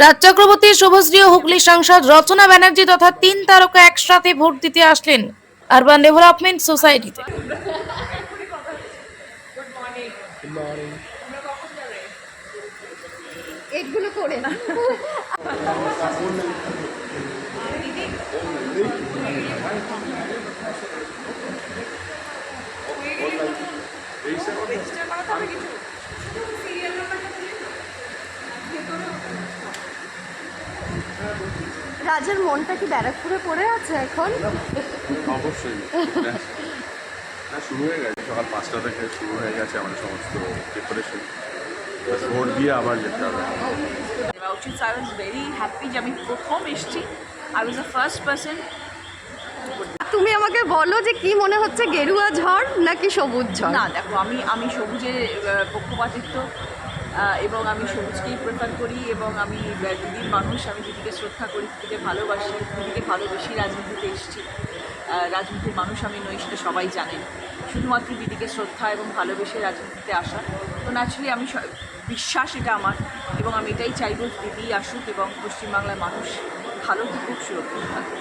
রাজ চক্রবর্তী, শুভশ্রী ও হুগলি সাংসদ রচনা ব্যানার্জি তথা 3 তারকা একসাথে ভোট দিতে আসলেন আরবান ডেভেলপমেন্ট সোসাইটিতে। এগুলো করে না। রাজের মনটা কি ব্যারাকপুরে পড়ে আছে এখন? অবশ্যই শুরু হয়ে গেছে, সকাল 5টা থেকে শুরু হয়ে গেছে আমাদের সমস্ত প্রিপারেশন। ভোট দিয়ে আবার যেতে হবে। So I was very happy যে আমি প্রথম এসেছি। I was the first person. তুমি আমাকে বলো যে কি মনে হচ্ছে, গেরুয়া ঝড় নাকি সবুজ ঝড়? না দেখো, আমি সবুজের পক্ষপাতিত্ব এবং আমি সবুজকেই প্রেফার করি এবং আমি দিদির মানুষ, আমি দিদিকে শ্রদ্ধা করি, দিদিকে ভালোবাসি, দিদিকে ভালোবেসেই রাজনীতিতে এসেছি। রাজনীতির মানুষ আমি নই, সেটা সবাই জানেন। শুধুমাত্র দিদিকে শ্রদ্ধা এবং ভালোবেসে রাজনীতিতে আসা। তো ন্যাচুরালি আমি বিশ্বাস এটা আমার, এবং আমি এটাই চাইব দিদি আসুক এবং পশ্চিমবাংলার মানুষ ভালো থাকুক, সুরক্ষিত থাকুক।